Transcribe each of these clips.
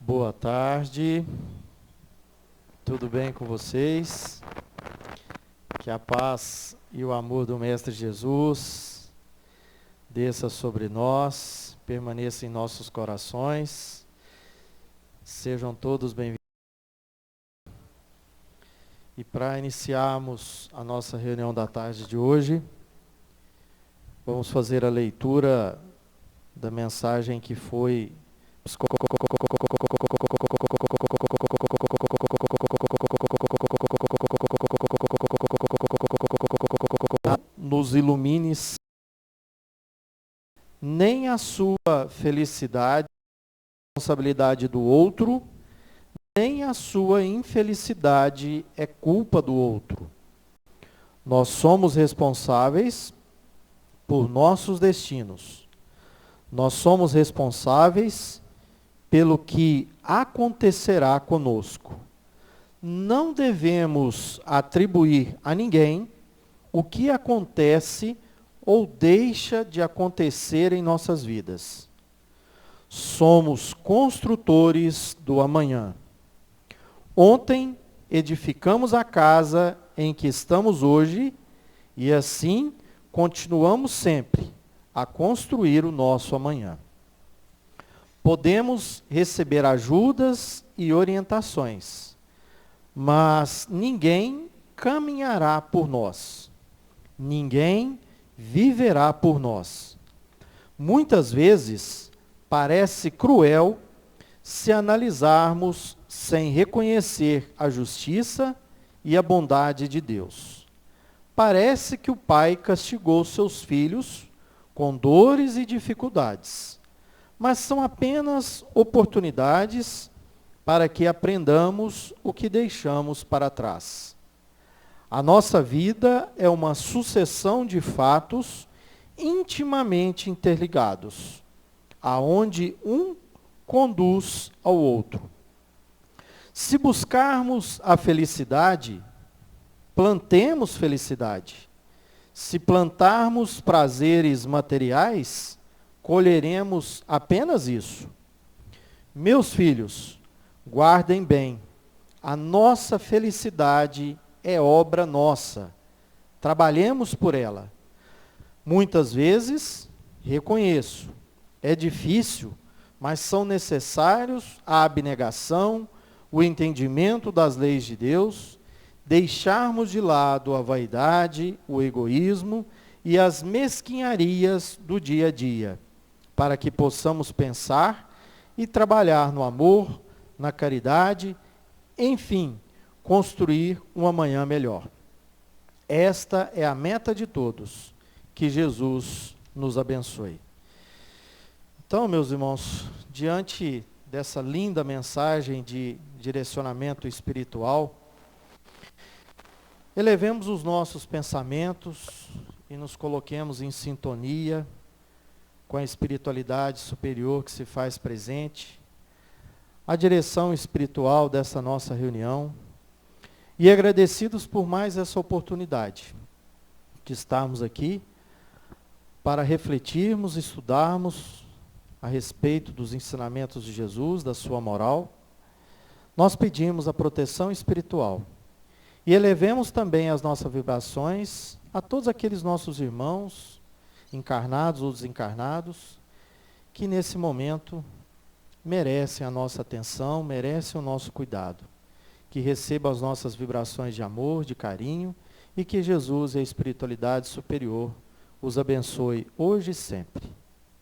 Boa tarde, tudo bem com vocês? Que a paz e o amor do Mestre Jesus desça sobre nós, permaneça em nossos corações, sejam todos bem-vindos. E para iniciarmos a nossa reunião da tarde de hoje, vamos fazer a leitura da mensagem que foi nos ilumine nem a sua felicidade, a responsabilidade do outro, nem a sua infelicidade é culpa do outro. Nós somos responsáveis por nossos destinos. Nós somos responsáveis pelo que acontecerá conosco. Não devemos atribuir a ninguém o que acontece ou deixa de acontecer em nossas vidas. Somos construtores do amanhã. Ontem edificamos a casa em que estamos hoje e assim continuamos sempre a construir o nosso amanhã. Podemos receber ajudas e orientações, mas ninguém caminhará por nós. Ninguém viverá por nós. Muitas vezes parece cruel se analisarmos sem reconhecer a justiça e a bondade de Deus. Parece que o Pai castigou seus filhos com dores e dificuldades, mas são apenas oportunidades para que aprendamos o que deixamos para trás. A nossa vida é uma sucessão de fatos intimamente interligados, aonde um conduz ao outro. Se buscarmos a felicidade, plantemos felicidade. Se plantarmos prazeres materiais, colheremos apenas isso. Meus filhos, guardem bem, a nossa felicidade é obra nossa. Trabalhemos por ela. Muitas vezes, reconheço, é difícil, mas são necessários a abnegação, o entendimento das leis de Deus, deixarmos de lado a vaidade, o egoísmo e as mesquinharias do dia a dia, para que possamos pensar e trabalhar no amor, na caridade, enfim, construir um amanhã melhor. Esta é a meta de todos. Que Jesus nos abençoe. Então, meus irmãos, diante dessa linda mensagem de direcionamento espiritual, elevemos os nossos pensamentos e nos coloquemos em sintonia com a espiritualidade superior que se faz presente, a direção espiritual dessa nossa reunião, e agradecidos por mais essa oportunidade de estarmos aqui para refletirmos, estudarmos a respeito dos ensinamentos de Jesus, da sua moral. Nós pedimos a proteção espiritual e elevemos também as nossas vibrações a todos aqueles nossos irmãos, encarnados ou desencarnados, que nesse momento merecem a nossa atenção, merecem o nosso cuidado. Que receba as nossas vibrações de amor, de carinho, e que Jesus e a espiritualidade superior os abençoe hoje e sempre.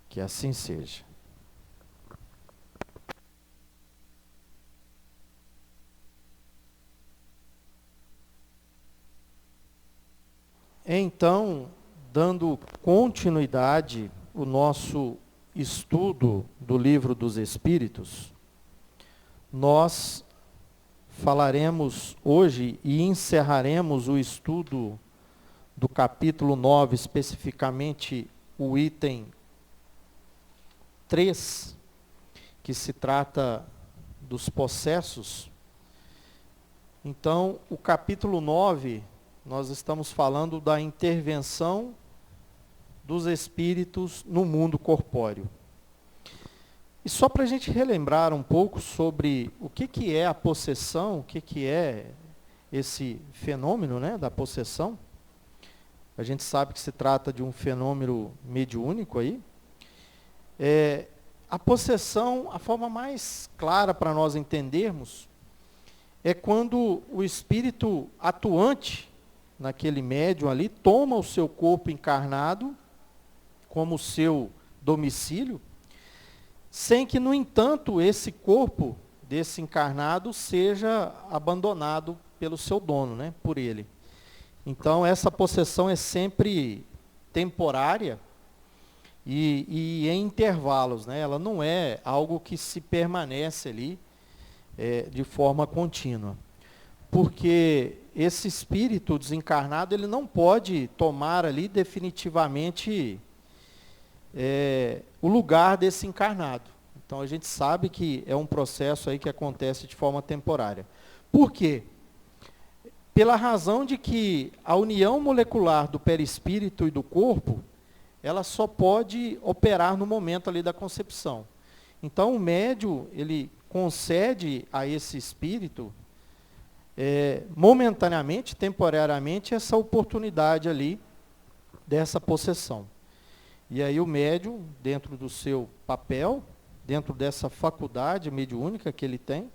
Que assim seja. Então, dando continuidade ao nosso estudo do Livro dos Espíritos, nós falaremos hoje e encerraremos o estudo do capítulo 9, especificamente o item 3, que se trata dos possessos. Então, o capítulo 9, nós estamos falando da intervenção dos espíritos no mundo corpóreo. E só para a gente relembrar um pouco sobre o que é a possessão, o que é esse fenômeno, né, da possessão. A gente sabe que se trata de um fenômeno mediúnico aí. A possessão, a forma mais clara para nós entendermos, é quando o espírito atuante naquele médium ali toma o seu corpo encarnado como seu domicílio, sem que, no entanto, esse corpo desse encarnado seja abandonado pelo seu dono, né, por ele. Então, essa possessão é sempre temporária e em intervalos, né? Ela não é algo que se permanece ali de forma contínua. Porque esse espírito desencarnado, ele não pode tomar ali definitivamente o lugar desse encarnado. Então, a gente sabe que é um processo aí que acontece de forma temporária. Por quê? Pela razão de que a união molecular do perispírito e do corpo, ela só pode operar no momento ali da concepção. Então, o médium, ele concede a esse espírito, momentaneamente, temporariamente, essa oportunidade ali dessa possessão. E aí o médium, dentro do seu papel, dentro dessa faculdade mediúnica que ele tem,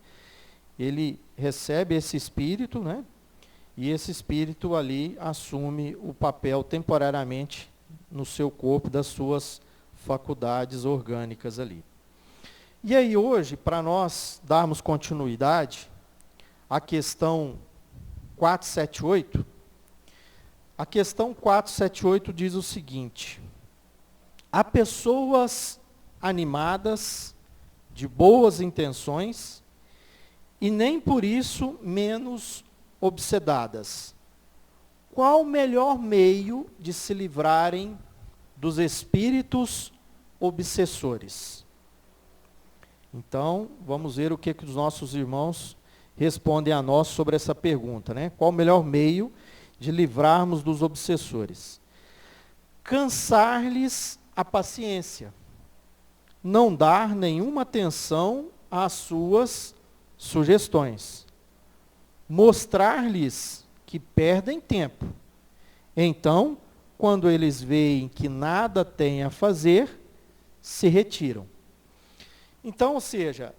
ele recebe esse espírito, né? E esse espírito ali assume o papel temporariamente no seu corpo, das suas faculdades orgânicas ali. E aí hoje, para nós darmos continuidade à questão 478, a questão 478 diz o seguinte: há pessoas animadas, de boas intenções, e nem por isso menos obsedadas. Qual o melhor meio de se livrarem dos espíritos obsessores? Então, vamos ver o que os nossos irmãos respondem a nós sobre essa pergunta, né? Qual o melhor meio de livrarmos dos obsessores? Cansar-lhes a paciência, não dar nenhuma atenção às suas sugestões, mostrar-lhes que perdem tempo. Então, quando eles veem que nada têm a fazer, se retiram. Então, ou seja,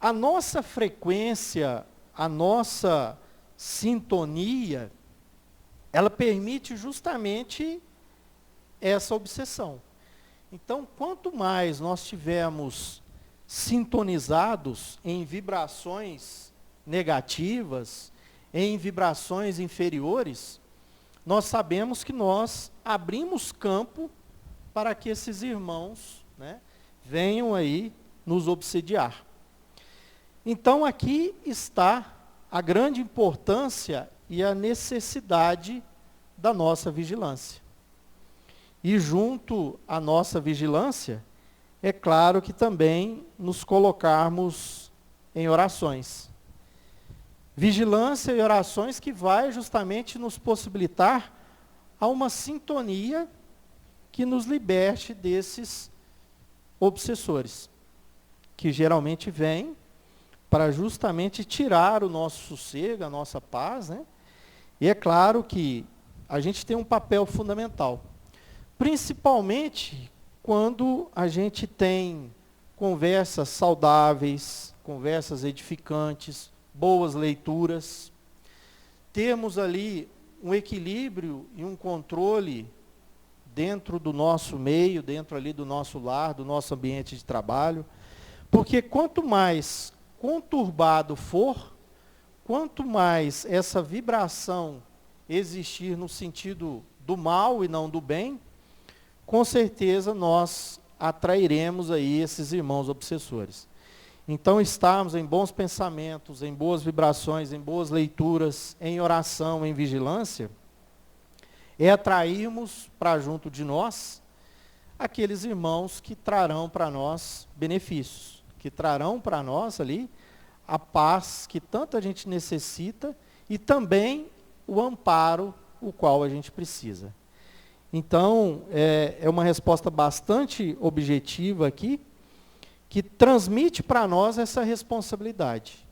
a nossa frequência, a nossa sintonia, ela permite justamente essa obsessão. Então, quanto mais nós tivermos sintonizados em vibrações negativas, em vibrações inferiores, nós sabemos que nós abrimos campo para que esses irmãos, né, venham aí nos obsediar. Então, aqui está a grande importância e a necessidade da nossa vigilância. E junto à nossa vigilância, é claro que também nos colocarmos em orações. Vigilância e orações que vai justamente nos possibilitar a uma sintonia que nos liberte desses obsessores, que geralmente vêm para justamente tirar o nosso sossego, a nossa paz, né? E é claro que a gente tem um papel fundamental, principalmente quando a gente tem conversas saudáveis, conversas edificantes, boas leituras, termos ali um equilíbrio e um controle dentro do nosso meio, dentro ali do nosso lar, do nosso ambiente de trabalho, porque quanto mais conturbado for, quanto mais essa vibração existir no sentido do mal e não do bem, com certeza nós atrairemos aí esses irmãos obsessores. Então, estarmos em bons pensamentos, em boas vibrações, em boas leituras, em oração, em vigilância, é atrairmos para junto de nós aqueles irmãos que trarão para nós benefícios, que trarão para nós ali a paz que tanta gente necessita e também o amparo o qual a gente precisa. Então, é uma resposta bastante objetiva aqui, que transmite para nós essa responsabilidade.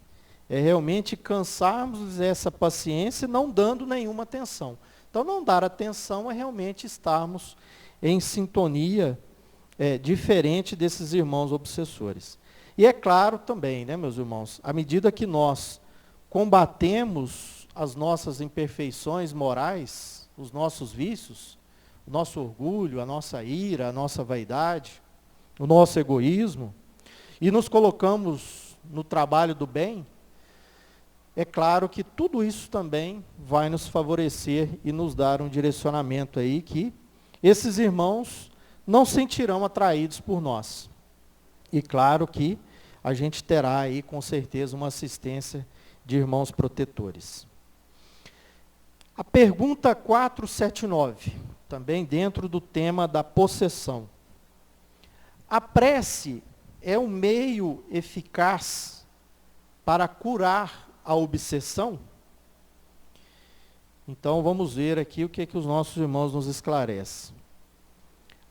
É realmente cansarmos essa paciência não dando nenhuma atenção. Então, não dar atenção é realmente estarmos em sintonia diferente desses irmãos obsessores. E é claro também, né, meus irmãos, à medida que nós combatemos as nossas imperfeições morais, os nossos vícios, o nosso orgulho, a nossa ira, a nossa vaidade, o nosso egoísmo, e nos colocamos no trabalho do bem, é claro que tudo isso também vai nos favorecer e nos dar um direcionamento aí que esses irmãos não sentirão atraídos por nós. E claro que a gente terá aí com certeza uma assistência de irmãos protetores. A pergunta 479, também dentro do tema da possessão. A prece é um meio eficaz para curar a obsessão? Então vamos ver aqui o que os nossos irmãos nos esclarecem.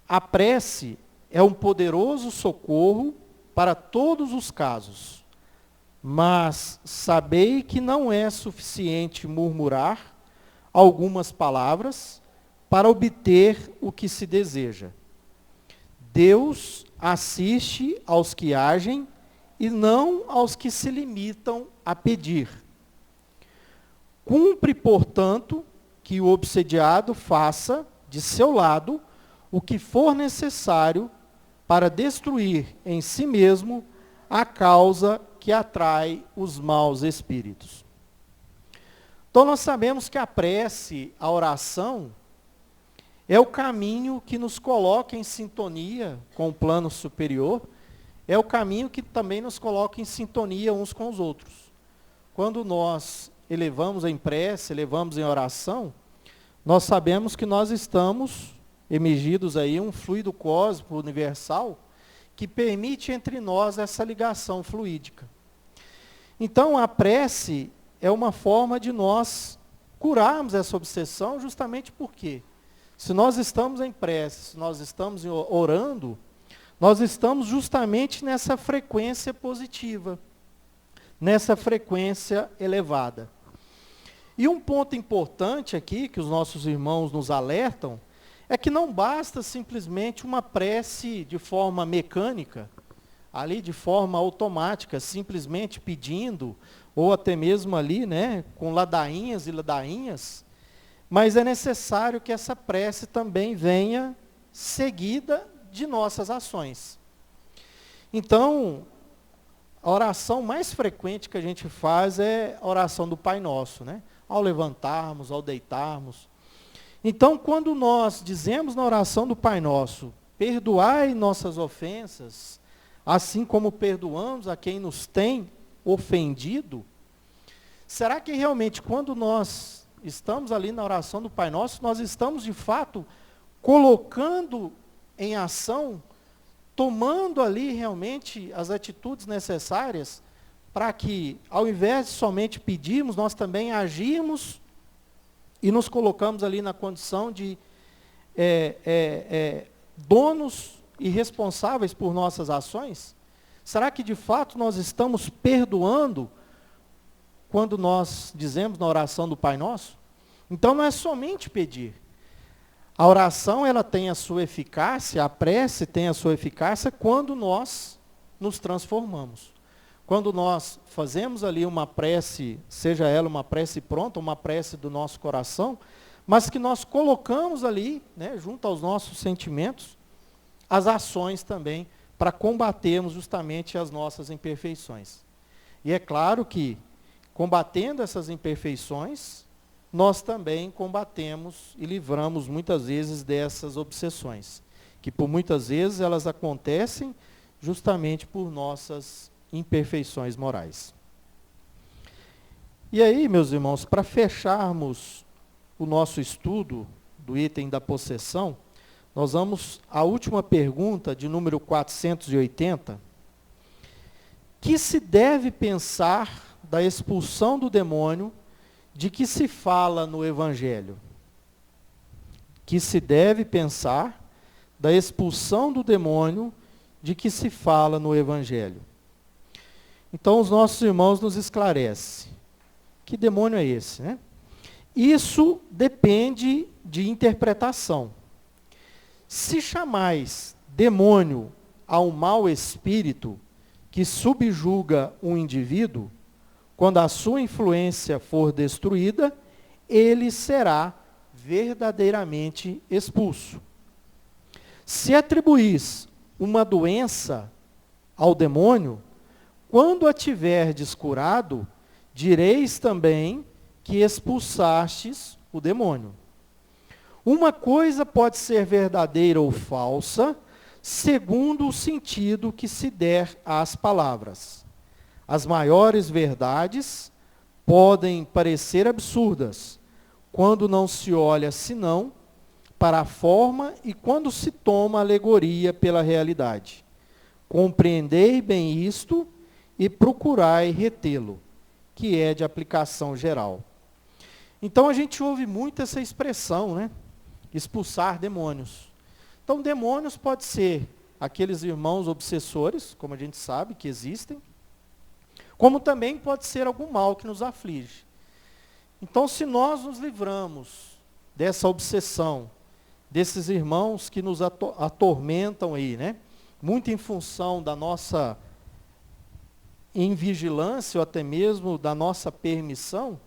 A prece é um poderoso socorro para todos os casos, mas sabei que não é suficiente murmurar algumas palavras para obter o que se deseja. Deus assiste aos que agem e não aos que se limitam a pedir. Cumpre, portanto, que o obsediado faça, de seu lado, o que for necessário para destruir em si mesmo a causa que atrai os maus espíritos. Então nós sabemos que a prece, a oração, é o caminho que nos coloca em sintonia com o plano superior, é o caminho que também nos coloca em sintonia uns com os outros. Quando nós elevamos em prece, elevamos em oração, nós sabemos que nós estamos emergidos aí um fluido cósmico universal que permite entre nós essa ligação fluídica. Então a prece é uma forma de nós curarmos essa obsessão, justamente porque se nós estamos em prece, se nós estamos orando, nós estamos justamente nessa frequência positiva, nessa frequência elevada. E um ponto importante aqui, que os nossos irmãos nos alertam, é que não basta simplesmente uma prece de forma mecânica, ali de forma automática, simplesmente pedindo, ou até mesmo ali, né, com ladainhas e ladainhas, mas é necessário que essa prece também venha seguida de nossas ações. Então, a oração mais frequente que a gente faz é a oração do Pai Nosso, né? Ao levantarmos, ao deitarmos. Então, quando nós dizemos na oração do Pai Nosso, perdoai nossas ofensas, assim como perdoamos a quem nos tem ofendido, será que realmente quando nós estamos ali na oração do Pai Nosso, nós estamos de fato colocando em ação, tomando ali realmente as atitudes necessárias para que, ao invés de somente pedirmos, nós também agirmos e nos colocamos ali na condição de donos e responsáveis por nossas ações? Será que de fato nós estamos perdoando quando nós dizemos na oração do Pai Nosso? Então não é somente pedir. A oração ela tem a sua eficácia, a prece tem a sua eficácia quando nós nos transformamos. Quando nós fazemos ali uma prece, seja ela uma prece pronta, uma prece do nosso coração, mas que nós colocamos ali, né, junto aos nossos sentimentos, as ações também para combatermos justamente as nossas imperfeições. E é claro que, combatendo essas imperfeições, nós também combatemos e livramos muitas vezes dessas obsessões, que por muitas vezes elas acontecem justamente por nossas imperfeições morais. E aí, meus irmãos, para fecharmos o nosso estudo do item da possessão, nós vamos à última pergunta, de número 480. Que se deve pensar da expulsão do demônio de que se fala no Evangelho? Que se deve pensar da expulsão do demônio de que se fala no Evangelho. Então, os nossos irmãos nos esclarecem. Que demônio é esse, né? Isso depende de interpretação. Se chamais demônio ao mau espírito que subjuga um indivíduo, quando a sua influência for destruída, ele será verdadeiramente expulso. Se atribuís uma doença ao demônio, quando a tiverdes curado, direis também que expulsastes o demônio. Uma coisa pode ser verdadeira ou falsa, segundo o sentido que se der às palavras. As maiores verdades podem parecer absurdas, quando não se olha senão para a forma e quando se toma alegoria pela realidade. Compreendei bem isto e procurai retê-lo, que é de aplicação geral. Então a gente ouve muito essa expressão, né? Expulsar demônios. Então demônios pode ser aqueles irmãos obsessores, como a gente sabe que existem, como também pode ser algum mal que nos aflige. Então se nós nos livramos dessa obsessão, desses irmãos que nos atormentam aí, né? Muito em função da nossa invigilância ou até mesmo da nossa permissão,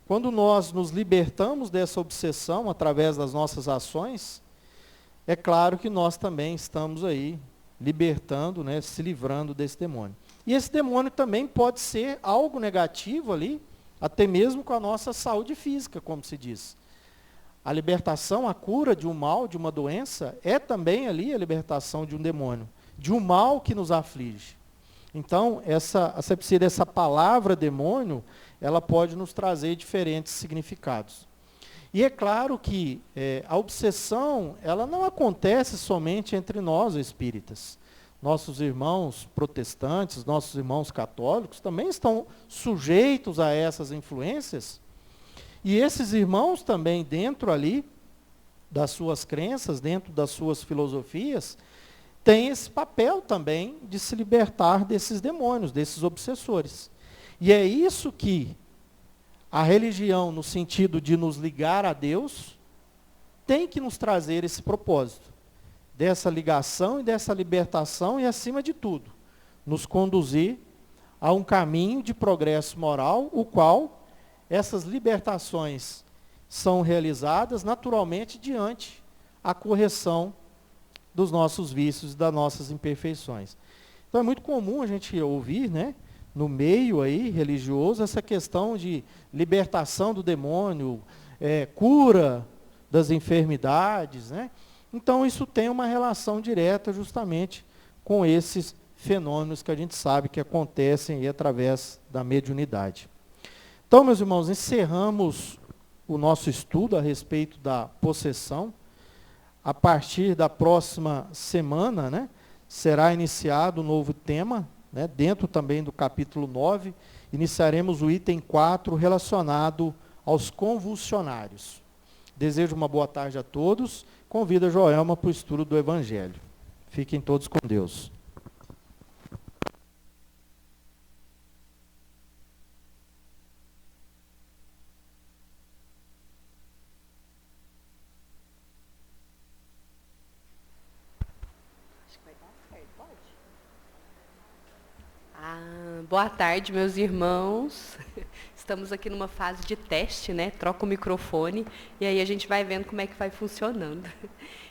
quando nós nos libertamos dessa obsessão através das nossas ações, é claro que nós também estamos aí libertando, né, se livrando desse demônio. E esse demônio também pode ser algo negativo ali, até mesmo com a nossa saúde física, como se diz. A libertação, a cura de um mal, de uma doença, é também ali a libertação de um demônio, de um mal que nos aflige. Então, essa palavra demônio, ela pode nos trazer diferentes significados. E é claro que a obsessão, ela não acontece somente entre nós espíritas. Nossos irmãos protestantes, nossos irmãos católicos também estão sujeitos a essas influências. E esses irmãos também, dentro ali das suas crenças, dentro das suas filosofias, têm esse papel também de se libertar desses demônios, desses obsessores. E é isso que a religião, no sentido de nos ligar a Deus, tem que nos trazer esse propósito, dessa ligação e dessa libertação e, acima de tudo, nos conduzir a um caminho de progresso moral, o qual essas libertações são realizadas naturalmente diante a correção dos nossos vícios e das nossas imperfeições. Então é muito comum a gente ouvir, né, no meio aí religioso, essa questão de libertação do demônio, cura das enfermidades, né? Então isso tem uma relação direta justamente com esses fenômenos que a gente sabe que acontecem aí através da mediunidade. Então, meus irmãos, encerramos o nosso estudo a respeito da possessão. A partir da próxima semana, né, será iniciado um novo tema, né, dentro também do capítulo 9, iniciaremos o item 4 relacionado aos convulsionários. Desejo uma boa tarde a todos, convido a Joelma para o estudo do Evangelho. Fiquem todos com Deus. Boa tarde, meus irmãos. Estamos aqui numa fase de teste, né? Troca o microfone e aí a gente vai vendo como é que vai funcionando.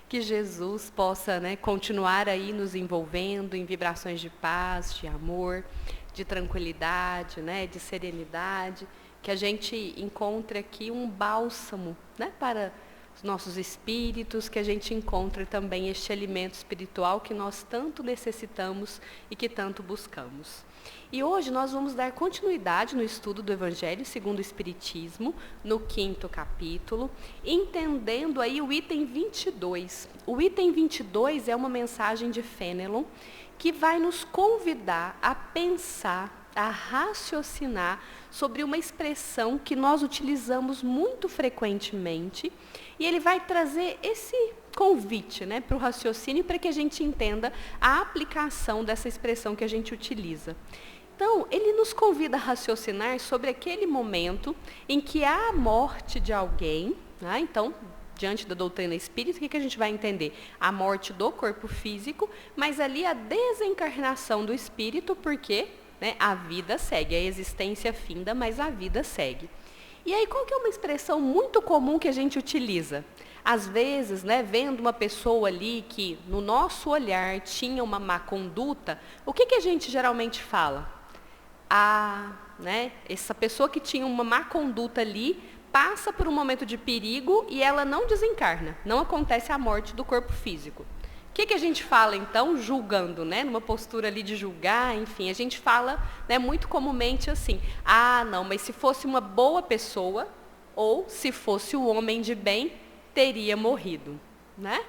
Que Jesus possa, né, continuar aí nos envolvendo em vibrações de paz, de amor, de tranquilidade, né, de serenidade. Que a gente encontre aqui um bálsamo, né, para os nossos espíritos, que a gente encontre também este alimento espiritual que nós tanto necessitamos e que tanto buscamos. E hoje nós vamos dar continuidade no estudo do Evangelho segundo o Espiritismo, no 5º capítulo, entendendo aí o item 22. O item 22 é uma mensagem de Fenelon que vai nos convidar a pensar, a raciocinar sobre uma expressão que nós utilizamos muito frequentemente, e ele vai trazer esse convite, né, para o raciocínio, para que a gente entenda a aplicação dessa expressão que a gente utiliza. Então, ele nos convida a raciocinar sobre aquele momento em que há a morte de alguém, né? Então, diante da doutrina espírita, o que a gente vai entender? A morte do corpo físico, mas ali a desencarnação do espírito, porque, né, a vida segue, a existência finda, mas a vida segue. E aí, qual que é uma expressão muito comum que a gente utiliza? Às vezes, né, vendo uma pessoa ali que, no nosso olhar, tinha uma má conduta, o que a gente geralmente fala? Né, essa pessoa que tinha uma má conduta ali, passa por um momento de perigo e ela não desencarna, não acontece a morte do corpo físico. O que a gente fala, então, julgando, né, numa postura ali de julgar, enfim, a gente fala, né, muito comumente assim, não, mas se fosse uma boa pessoa, ou se fosse um homem de bem, teria morrido, né?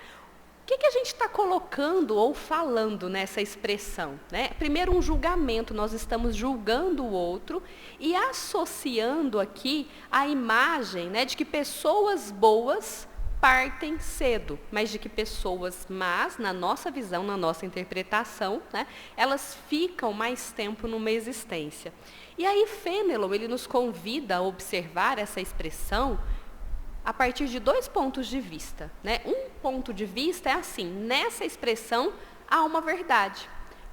O que a gente está colocando ou falando nessa expressão, né? Primeiro, um julgamento, nós estamos julgando o outro e associando aqui a imagem, né, de que pessoas boas partem cedo, mas de que pessoas más, na nossa visão, na nossa interpretação, né, elas ficam mais tempo numa existência. E aí Fenelon, ele nos convida a observar essa expressão a partir de 2 pontos de vista, né? Um ponto de vista é assim, nessa expressão há uma verdade.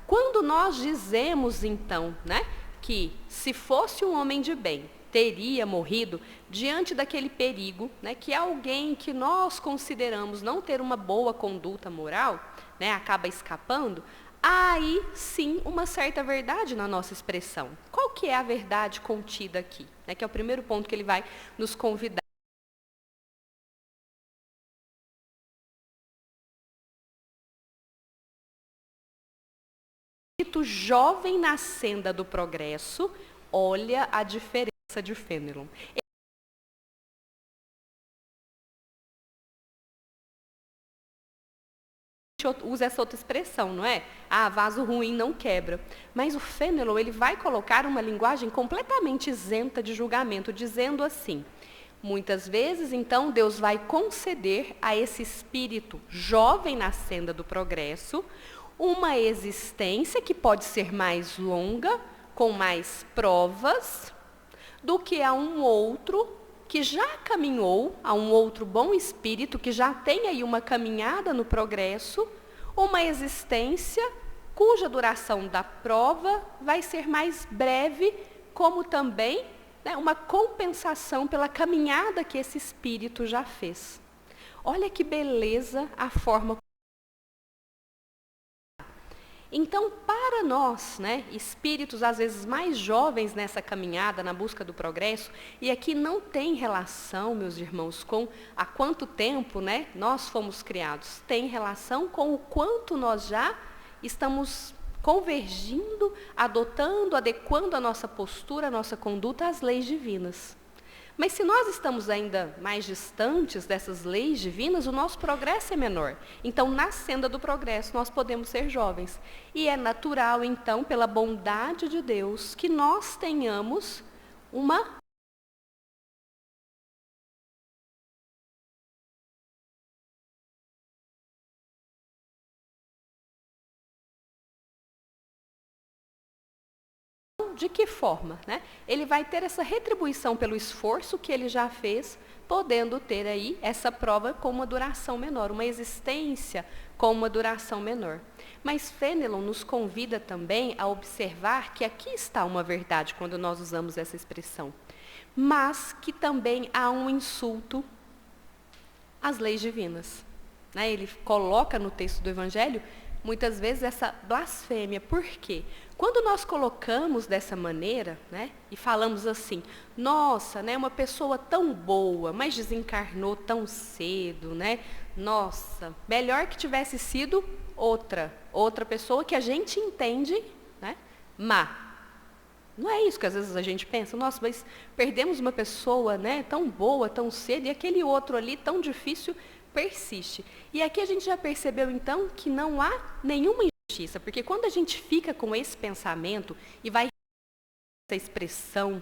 Quando nós dizemos, então, né, que se fosse um homem de bem, teria morrido diante daquele perigo, né, que alguém que nós consideramos não ter uma boa conduta moral, né, acaba escapando, há aí sim uma certa verdade na nossa expressão. Qual que é a verdade contida aqui? Né, que é o primeiro ponto que ele vai nos convidar. Jovem na senda do progresso, olha a diferença de Fenelon. Usa essa outra expressão, não é? Vaso ruim não quebra. Mas o Fenelon, ele vai colocar uma linguagem completamente isenta de julgamento, dizendo assim, muitas vezes, então, Deus vai conceder a esse espírito jovem na senda do progresso uma existência que pode ser mais longa, com mais provas, do que a um outro que já caminhou, a um outro bom espírito que já tem aí uma caminhada no progresso, uma existência cuja duração da prova vai ser mais breve, como também, né, uma compensação pela caminhada que esse espírito já fez. Olha que beleza a forma. Então, para nós, né, espíritos às vezes mais jovens nessa caminhada, na busca do progresso, e aqui não tem relação, meus irmãos, com há quanto tempo, né, nós fomos criados, tem relação com o quanto nós já estamos convergindo, adotando, adequando a nossa postura, a nossa conduta às leis divinas. Mas se nós estamos ainda mais distantes dessas leis divinas, o nosso progresso é menor. Então, na senda do progresso, nós podemos ser jovens. E é natural, então, pela bondade de Deus, que nós tenhamos uma de que forma, né? Ele vai ter essa retribuição pelo esforço que ele já fez, podendo ter aí essa prova com uma duração menor, uma existência com uma duração menor. Mas Fenelon nos convida também a observar que aqui está uma verdade quando nós usamos essa expressão, mas que também há um insulto às leis divinas. Né? Ele coloca no texto do Evangelho muitas vezes essa blasfêmia. Por quê? Quando nós colocamos dessa maneira, né, e falamos assim, nossa, né, uma pessoa tão boa, mas desencarnou tão cedo, né? Nossa, melhor que tivesse sido outra pessoa que a gente entende, né, má. Não é isso que às vezes a gente pensa, nossa, mas perdemos uma pessoa, né, tão boa, tão cedo, e aquele outro ali tão difícil persiste. E aqui a gente já percebeu, então, que não há nenhuma injustiça, porque quando a gente fica com esse pensamento e vai essa expressão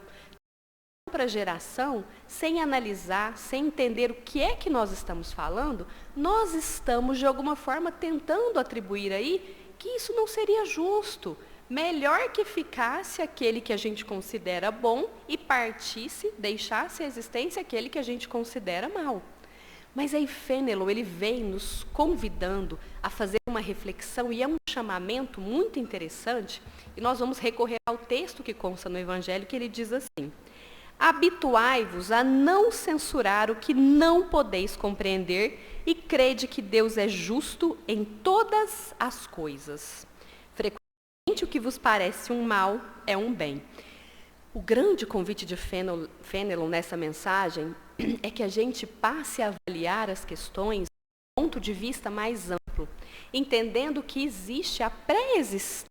para a geração, sem analisar, sem entender o que é que nós estamos falando, nós estamos, de alguma forma, tentando atribuir aí que isso não seria justo. Melhor que ficasse aquele que a gente considera bom e partisse, deixasse a existência aquele que a gente considera mal. Mas aí Fenelon, ele vem nos convidando a fazer uma reflexão e é um chamamento muito interessante, e nós vamos recorrer ao texto que consta no Evangelho, que ele diz assim: habituai-vos a não censurar o que não podeis compreender e crede que Deus é justo em todas as coisas. Frequentemente o que vos parece um mal é um bem. O grande convite de Fenelon nessa mensagem é que a gente passe a avaliar as questões do ponto de vista mais amplo, entendendo que existe a pré-existência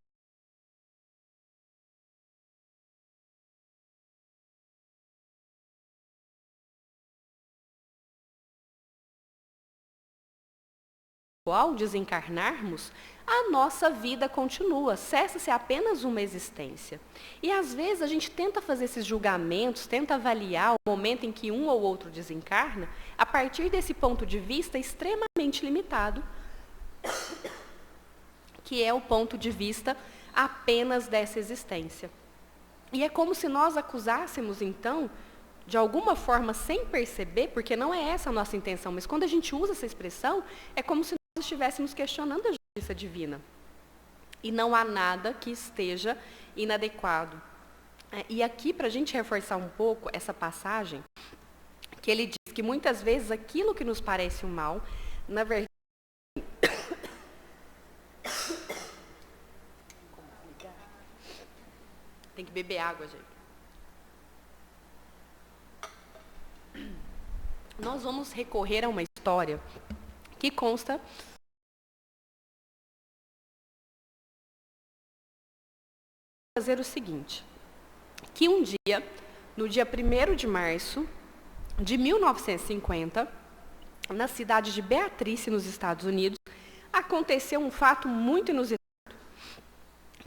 ao desencarnarmos, a nossa vida continua, cessa-se apenas uma existência. E às vezes a gente tenta fazer esses julgamentos, tenta avaliar o momento em que um ou outro desencarna, a partir desse ponto de vista extremamente limitado, que é o ponto de vista apenas dessa existência. E é como se nós acusássemos, então, de alguma forma, sem perceber, porque não é essa a nossa intenção, mas quando a gente usa essa expressão, é como se nós estivéssemos questionando a justiça divina. E não há nada que esteja inadequado. E aqui, para a gente reforçar um pouco essa passagem, que ele diz que muitas vezes aquilo que nos parece um mal, na verdade... Tem que beber água, gente. Nós vamos recorrer a uma história que consta fazer o seguinte, que um dia, no dia 1º de março de 1950, na cidade de Beatrice, nos Estados Unidos, aconteceu um fato muito inusitado,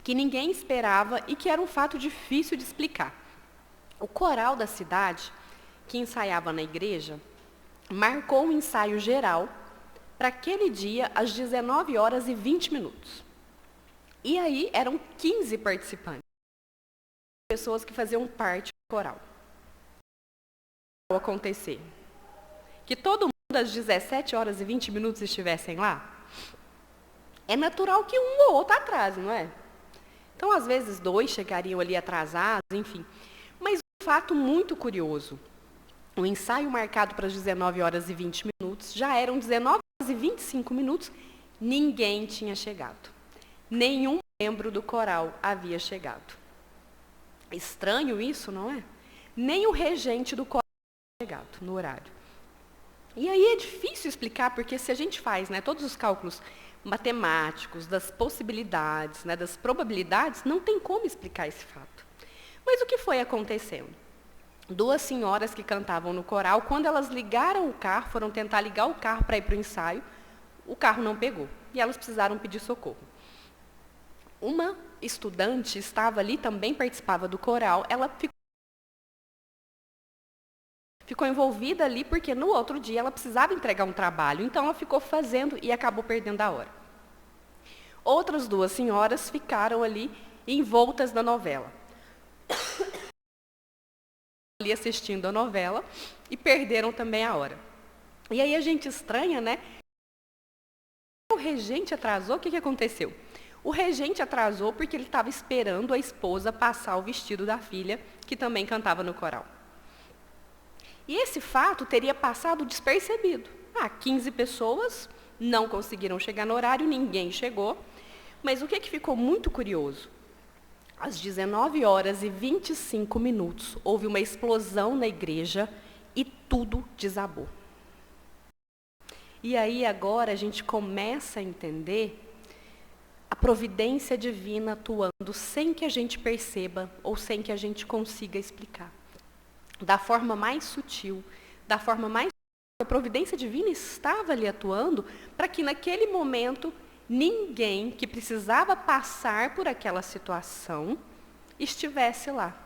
que ninguém esperava e que era um fato difícil de explicar. O coral da cidade, que ensaiava na igreja, marcou um ensaio geral para aquele dia às 19h20. E aí eram 15 participantes, pessoas que faziam parte do coral. O que acontecer? Que todo mundo às 17h20 estivessem lá? É natural que um ou outro atrase, não é? Então, às vezes, 2 chegariam ali atrasados, enfim. Mas um fato muito curioso, o ensaio marcado para as 19h20, já eram 19h25, ninguém tinha chegado. Nenhum membro do coral havia chegado. Estranho isso, não é? Nem o regente do coral tinha chegado no horário. E aí é difícil explicar, porque se a gente faz, né, todos os cálculos matemáticos, das possibilidades, né, das probabilidades, não tem como explicar esse fato. Mas o que foi acontecendo? 2 senhoras que cantavam no coral, quando elas ligaram o carro, foram tentar ligar o carro para ir para o ensaio, o carro não pegou. E elas precisaram pedir socorro. Uma estudante estava ali, também participava do coral, ela ficou envolvida ali porque no outro dia ela precisava entregar um trabalho, então ela ficou fazendo e acabou perdendo a hora. Outras 2 senhoras ficaram ali envoltas na novela. Ali assistindo a novela e perderam também a hora. E aí a gente estranha, né? O regente atrasou, o que aconteceu? O regente atrasou porque ele estava esperando a esposa passar o vestido da filha, que também cantava no coral. E esse fato teria passado despercebido. 15 pessoas não conseguiram chegar no horário, ninguém chegou. Mas o que ficou muito curioso? Às 19h25, houve uma explosão na igreja e tudo desabou. E aí agora a gente começa a entender a providência divina atuando sem que a gente perceba ou sem que a gente consiga explicar. Da forma mais sutil, da forma mais... A providência divina estava ali atuando para que naquele momento ninguém que precisava passar por aquela situação estivesse lá.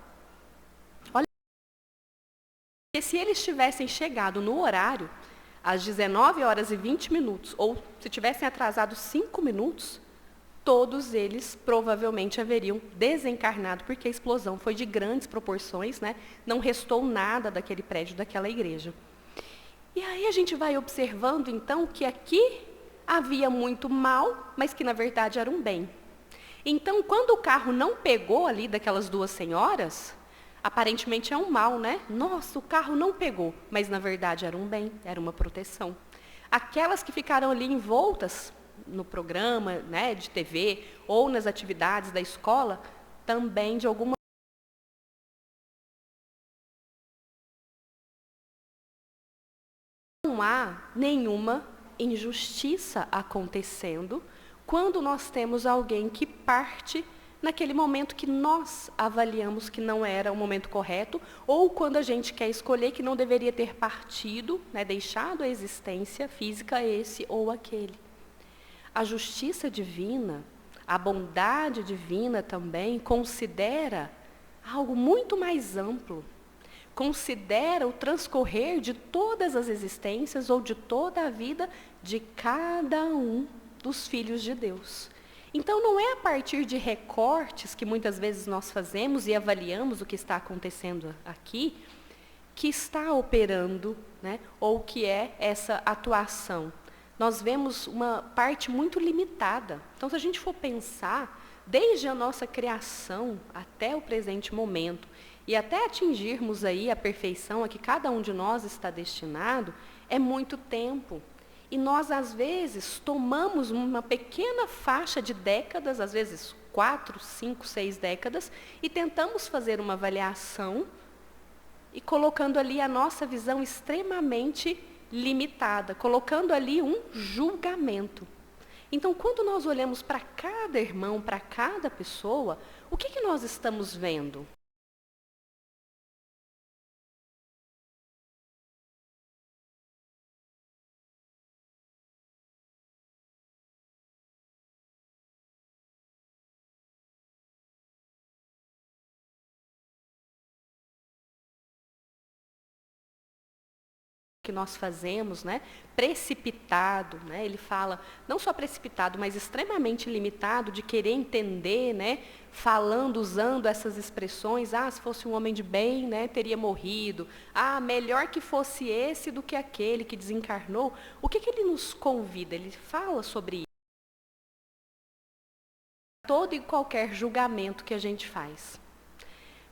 Porque se eles tivessem chegado no horário, às 19h20, ou se tivessem atrasado 5 minutos, todos eles provavelmente haveriam desencarnado, porque a explosão foi de grandes proporções, né? Não restou nada daquele prédio, daquela igreja. E aí a gente vai observando, então, que aqui havia muito mal, mas que na verdade era um bem. Então, quando o carro não pegou ali daquelas duas senhoras, aparentemente é um mal, né? Nossa, o carro não pegou, mas na verdade era um bem, era uma proteção. Aquelas que ficaram ali envoltas no programa, né, de TV ou nas atividades da escola, também de alguma não há nenhuma injustiça acontecendo quando nós temos alguém que parte naquele momento que nós avaliamos que não era o momento correto, ou quando a gente quer escolher que não deveria ter partido, né, deixado a existência física esse ou aquele. A justiça divina, a bondade divina também considera algo muito mais amplo. Considera o transcorrer de todas as existências ou de toda a vida de cada um dos filhos de Deus. Então, não é a partir de recortes que muitas vezes nós fazemos e avaliamos o que está acontecendo aqui, que está operando, né, ou que é essa atuação. Nós vemos uma parte muito limitada. Então, se a gente for pensar, desde a nossa criação até o presente momento, e até atingirmos aí a perfeição a que cada um de nós está destinado, é muito tempo. E nós, às vezes, tomamos uma pequena faixa de décadas, às vezes 4, 5, 6 décadas, e tentamos fazer uma avaliação e colocando ali a nossa visão extremamente limitada, colocando ali um julgamento. Então, quando nós olhamos para cada irmão, para cada pessoa, o que nós estamos vendo? Que nós fazemos, né, precipitado, né, ele fala, não só precipitado, mas extremamente limitado, de querer entender, né, falando, usando essas expressões, se fosse um homem de bem, né, teria morrido, melhor que fosse esse do que aquele que desencarnou. O que ele nos convida? Ele fala sobre isso. Todo e qualquer julgamento que a gente faz.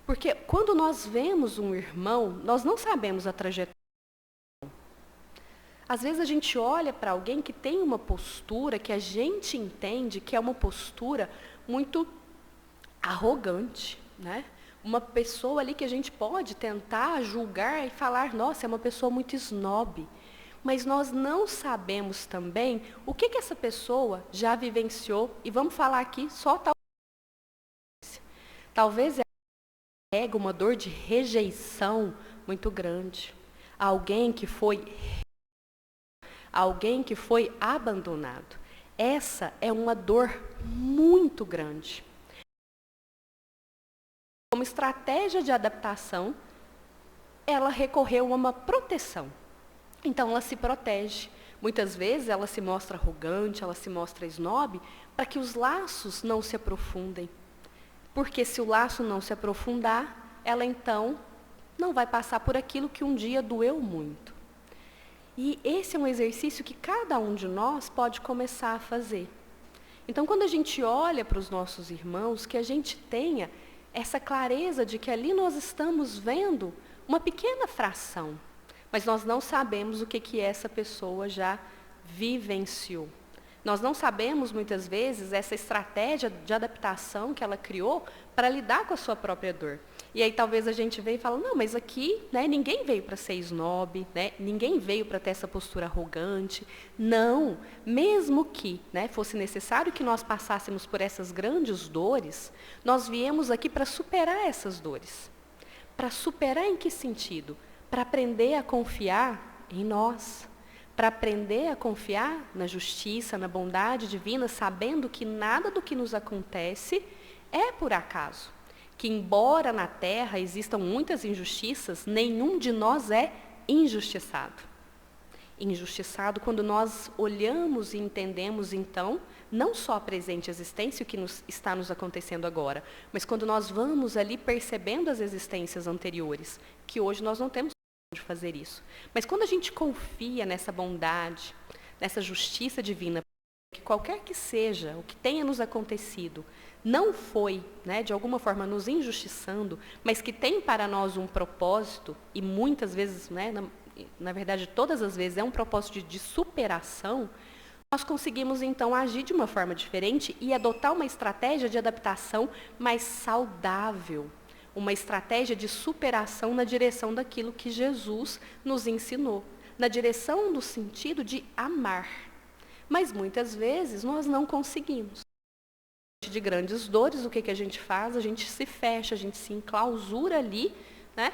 Porque quando nós vemos um irmão, nós não sabemos a trajetória. Às vezes a gente olha para alguém que tem uma postura que a gente entende que é uma postura muito arrogante, né? Uma pessoa ali que a gente pode tentar julgar e falar, nossa, é uma pessoa muito snob. Mas nós não sabemos também o que essa pessoa já vivenciou. E vamos falar aqui só talvez ela carregue uma dor de rejeição muito grande. Alguém que foi abandonado. Essa é uma dor muito grande. Como estratégia de adaptação, ela recorreu a uma proteção. Então, ela se protege. Muitas vezes, ela se mostra arrogante, ela se mostra snob, para que os laços não se aprofundem. Porque se o laço não se aprofundar, ela então não vai passar por aquilo que um dia doeu muito. E esse é um exercício que cada um de nós pode começar a fazer. Então, quando a gente olha para os nossos irmãos, que a gente tenha essa clareza de que ali nós estamos vendo uma pequena fração, mas nós não sabemos o que essa pessoa já vivenciou. Nós não sabemos, muitas vezes, essa estratégia de adaptação que ela criou para lidar com a sua própria dor. E aí talvez a gente veja e fala, não, mas aqui, né, ninguém veio para ser snob, né, ninguém veio para ter essa postura arrogante. Não, mesmo que, né, fosse necessário que nós passássemos por essas grandes dores, nós viemos aqui para superar essas dores. Para superar em que sentido? Para aprender a confiar em nós. Para aprender a confiar na justiça, na bondade divina, sabendo que nada do que nos acontece é por acaso. que embora na Terra existam muitas injustiças, nenhum de nós é injustiçado. Injustiçado quando nós olhamos e entendemos, então, não só a presente existência, o que está nos acontecendo agora, mas quando nós vamos ali percebendo as existências anteriores, que hoje nós não temos de fazer isso. Mas quando a gente confia nessa bondade, nessa justiça divina, que qualquer que seja o que tenha nos acontecido, não foi, né, de alguma forma nos injustiçando, mas que tem para nós um propósito, e muitas vezes, né, na verdade todas as vezes é um propósito de superação, nós conseguimos então agir de uma forma diferente e adotar uma estratégia de adaptação mais saudável, uma estratégia de superação na direção daquilo que Jesus nos ensinou, na direção do sentido de amar. Mas muitas vezes nós não conseguimos. De grandes dores, o que a gente faz? A gente se fecha, a gente se enclausura ali, né?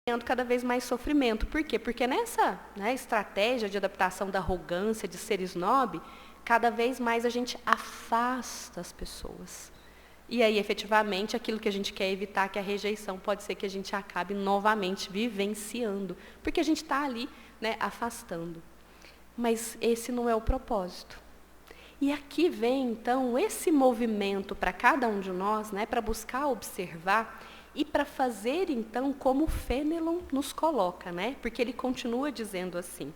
Tendo cada vez mais sofrimento. Por quê? Porque nessa, né, estratégia de adaptação da arrogância, de ser snob, cada vez mais a gente afasta as pessoas. E aí, efetivamente, aquilo que a gente quer evitar, que é a rejeição, pode ser que a gente acabe novamente vivenciando, porque a gente está ali, né, afastando. Mas esse não é o propósito. E aqui vem, então, esse movimento para cada um de nós, né, para buscar observar e para fazer, então, como o Fenelon nos coloca, né, porque ele continua dizendo assim,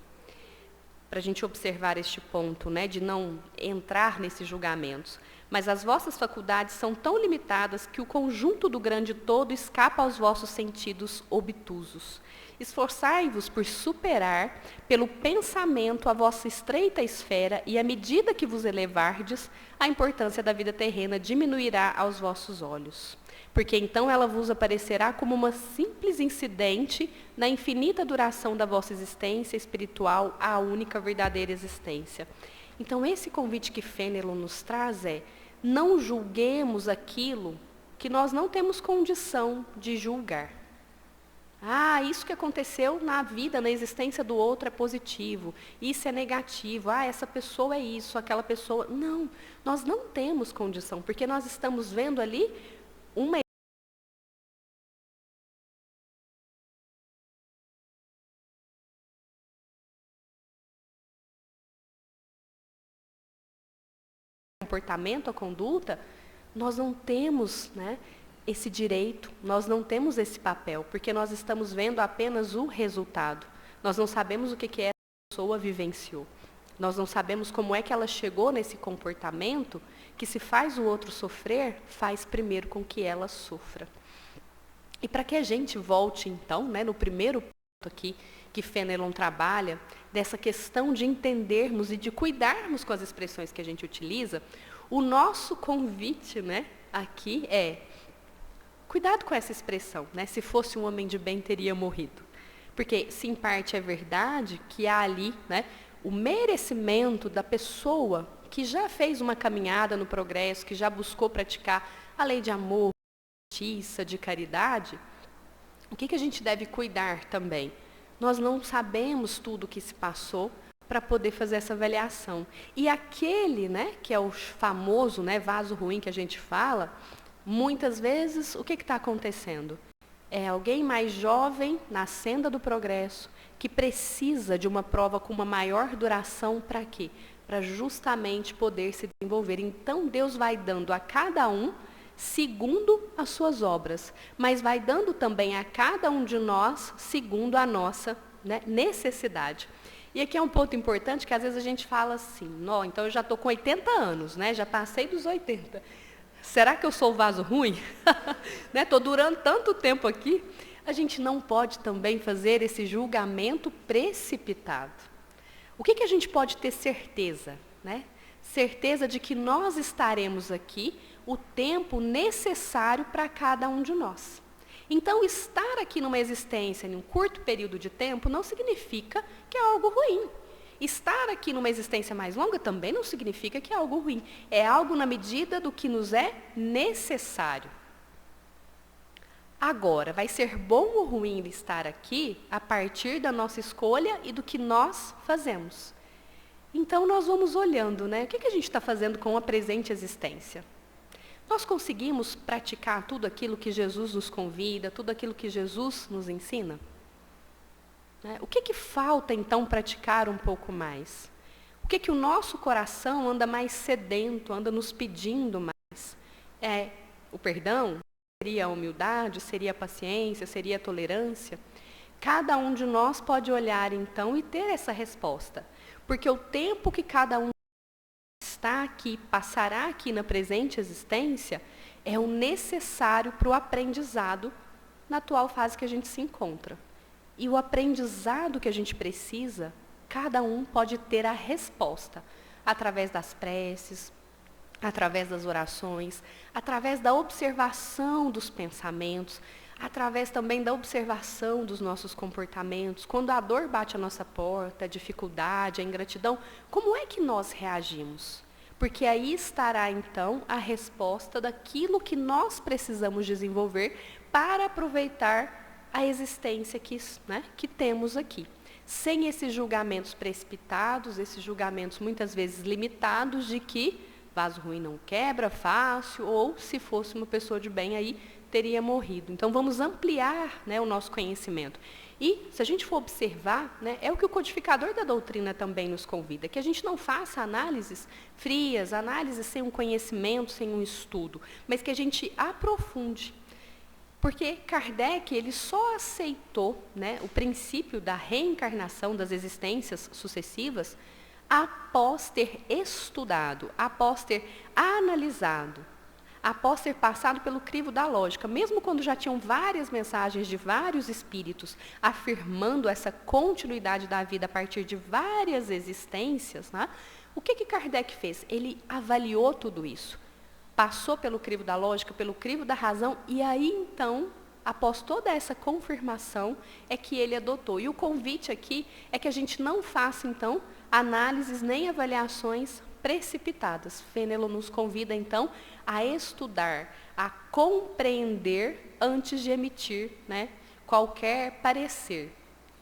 para a gente observar este ponto, né, de não entrar nesses julgamentos. Mas as vossas faculdades são tão limitadas que o conjunto do grande todo escapa aos vossos sentidos obtusos. Esforçai-vos por superar, pelo pensamento, a vossa estreita esfera, e à medida que vos elevardes, a importância da vida terrena diminuirá aos vossos olhos. Porque então ela vos aparecerá como uma simples incidente na infinita duração da vossa existência espiritual, a única verdadeira existência. Então esse convite que Fenelon nos traz é: não julguemos aquilo que nós não temos condição de julgar. Ah, isso que aconteceu na vida, na existência do outro é positivo, isso é negativo, ah, essa pessoa é isso, aquela pessoa... Não, nós não temos condição, porque nós estamos vendo ali uma comportamento, a conduta, nós não temos, né, esse direito, nós não temos esse papel, porque nós estamos vendo apenas o resultado. Nós não sabemos o que essa pessoa vivenciou. Nós não sabemos como é que ela chegou nesse comportamento que, se faz o outro sofrer, faz primeiro com que ela sofra. E para que a gente volte, então, né, no primeiro ponto aqui que Fenelon trabalha, dessa questão de entendermos e de cuidarmos com as expressões que a gente utiliza, o nosso convite, né, aqui é: cuidado com essa expressão, né? Se fosse um homem de bem, teria morrido. Porque, se em parte é verdade que há ali, né, o merecimento da pessoa que já fez uma caminhada no progresso, que já buscou praticar a lei de amor, de justiça, de caridade, o que a gente deve cuidar também? Nós não sabemos tudo o que se passou para poder fazer essa avaliação. E aquele, né, que é o famoso, né, vaso ruim que a gente fala, muitas vezes, o que está acontecendo? É alguém mais jovem, na senda do progresso, que precisa de uma prova com uma maior duração para quê? Para justamente poder se desenvolver. Então, Deus vai dando a cada um segundo as suas obras, mas vai dando também a cada um de nós segundo a nossa, né, necessidade. E aqui é um ponto importante, que às vezes a gente fala assim: não, então eu já estou com 80 anos, né, já passei dos 80. Será que eu sou o vaso ruim? Estou durando tanto tempo aqui. A gente não pode também fazer esse julgamento precipitado. O que a gente pode ter certeza? Né? Certeza de que nós estaremos aqui o tempo necessário para cada um de nós. Então, estar aqui numa existência em um curto período de tempo não significa que é algo ruim. Estar aqui numa existência mais longa também não significa que é algo ruim. É algo na medida do que nos é necessário. Agora, vai ser bom ou ruim estar aqui a partir da nossa escolha e do que nós fazemos. Então, nós vamos olhando, né? O que a gente está fazendo com a presente existência? Nós conseguimos praticar tudo aquilo que Jesus nos convida, tudo aquilo que Jesus nos ensina? O que falta, então, praticar um pouco mais? O que o nosso coração anda mais sedento, anda nos pedindo mais? É o perdão? Seria a humildade? Seria a paciência? Seria a tolerância? Cada um de nós pode olhar, então, e ter essa resposta. Porque o tempo que cada um está aqui, passará aqui na presente existência, é o necessário para o aprendizado na atual fase que a gente se encontra. E o aprendizado que a gente precisa, cada um pode ter a resposta, através das preces, através das orações, através da observação dos pensamentos, através também da observação dos nossos comportamentos. Quando a dor bate à nossa porta, a dificuldade, a ingratidão, como é que nós reagimos? Porque aí estará, então, a resposta daquilo que nós precisamos desenvolver para aproveitar a existência que temos aqui. Sem esses julgamentos precipitados, esses julgamentos muitas vezes limitados de que vaso ruim não quebra fácil, ou se fosse uma pessoa de bem aí, teria morrido. Então vamos ampliar, o nosso conhecimento. E, se a gente for observar, é o que o codificador da doutrina também nos convida, que a gente não faça análises frias, análises sem um conhecimento, sem um estudo, mas que a gente aprofunde. Porque Kardec, ele só aceitou o princípio da reencarnação das existências sucessivas após ter estudado, após ter analisado, após ter passado pelo crivo da lógica. Mesmo quando já tinham várias mensagens de vários espíritos afirmando essa continuidade da vida a partir de várias existências, o que Kardec fez? Ele avaliou tudo isso. Passou pelo crivo da lógica, pelo crivo da razão, e aí, então, após toda essa confirmação, é que ele adotou. E o convite aqui é que a gente não faça, então, análises nem avaliações precipitadas. Fênelon nos convida, então, a estudar, a compreender antes de emitir qualquer parecer.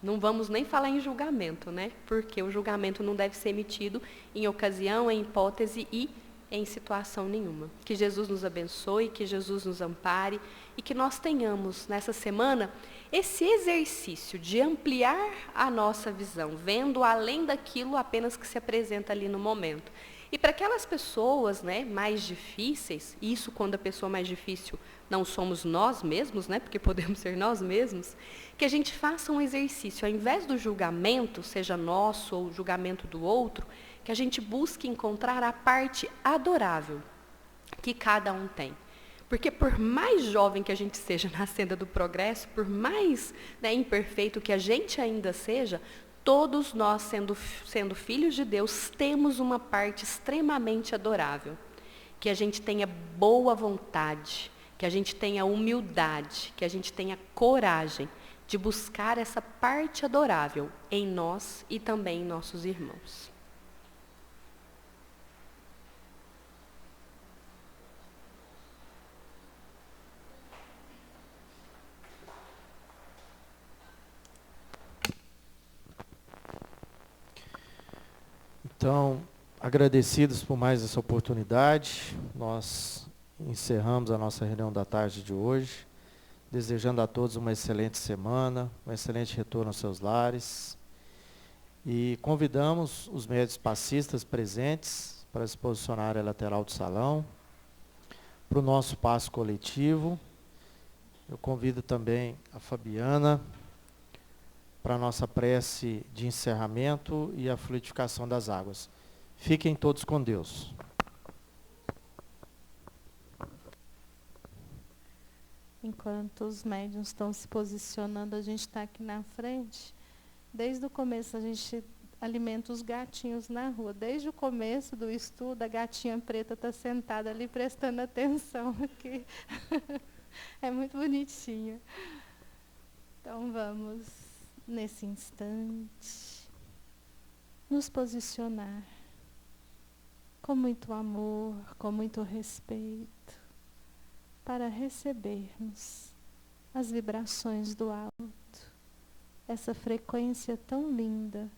Não vamos nem falar em julgamento, porque o julgamento não deve ser emitido em ocasião, em hipótese e em situação nenhuma. Que Jesus nos abençoe, que Jesus nos ampare e que nós tenhamos nessa semana esse exercício de ampliar a nossa visão, vendo além daquilo apenas que se apresenta ali no momento. E para aquelas pessoas mais difíceis, isso quando a pessoa mais difícil não somos nós mesmos, porque podemos ser nós mesmos, que a gente faça um exercício, ao invés do julgamento, seja nosso ou o julgamento do outro, que a gente busque encontrar a parte adorável que cada um tem. Porque por mais jovem que a gente seja na senda do progresso, por mais imperfeito que a gente ainda seja, todos nós, sendo filhos de Deus, temos uma parte extremamente adorável. Que a gente tenha boa vontade, que a gente tenha humildade, que a gente tenha coragem de buscar essa parte adorável em nós e também em nossos irmãos. Então, agradecidos por mais essa oportunidade, nós encerramos a nossa reunião da tarde de hoje, desejando a todos uma excelente semana, um excelente retorno aos seus lares, e convidamos os médios passistas presentes para se posicionarem à lateral do salão, para o nosso passo coletivo. Eu convido também a Fabiana para a nossa prece de encerramento e a fluidificação das águas. Fiquem todos com Deus. Enquanto os médiuns estão se posicionando, a gente está aqui na frente. Desde o começo, a gente alimenta os gatinhos na rua. Desde o começo do estudo, a gatinha preta está sentada ali prestando atenção aqui. É muito bonitinha. Então, vamos, nesse instante, nos posicionar com muito amor, com muito respeito, para recebermos as vibrações do alto, essa frequência tão linda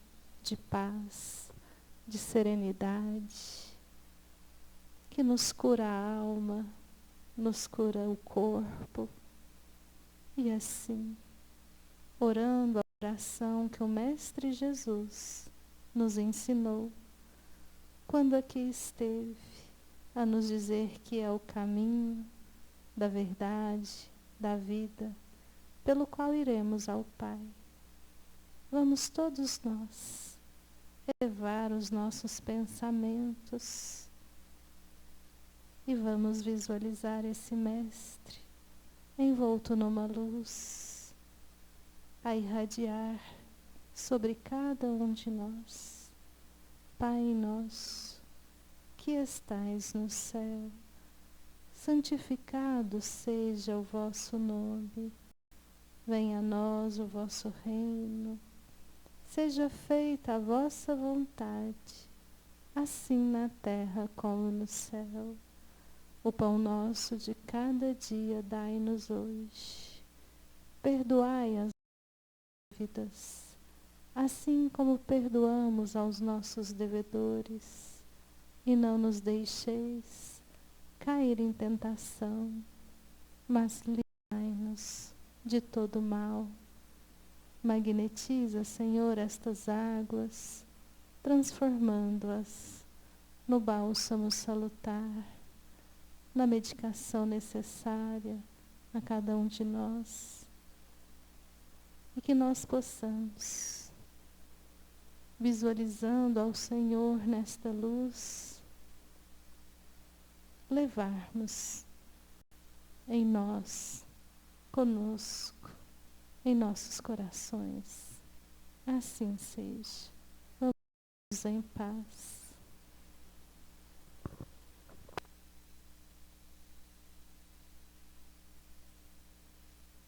de paz, de serenidade, que nos cura a alma, nos cura o corpo. E assim, orando a oração que o Mestre Jesus nos ensinou, quando aqui esteve, a nos dizer que é o caminho da verdade, da vida, pelo qual iremos ao Pai. Vamos todos nós elevar os nossos pensamentos e vamos visualizar esse Mestre envolto numa luz a irradiar sobre cada um de nós. Pai nosso, que estais no céu, santificado seja o vosso nome. Venha a nós o vosso reino. Seja feita a vossa vontade, assim na terra como no céu. O pão nosso de cada dia dai-nos hoje. Perdoai as dívidas, assim como perdoamos aos nossos devedores. E não nos deixeis cair em tentação, mas livrai-nos de todo mal. Magnetiza, Senhor, estas águas, transformando-as no bálsamo salutar, na medicação necessária a cada um de nós. E que nós possamos, visualizando ao Senhor nesta luz, levarmos em nós, conosco, em nossos corações. Assim seja. Vamos em paz.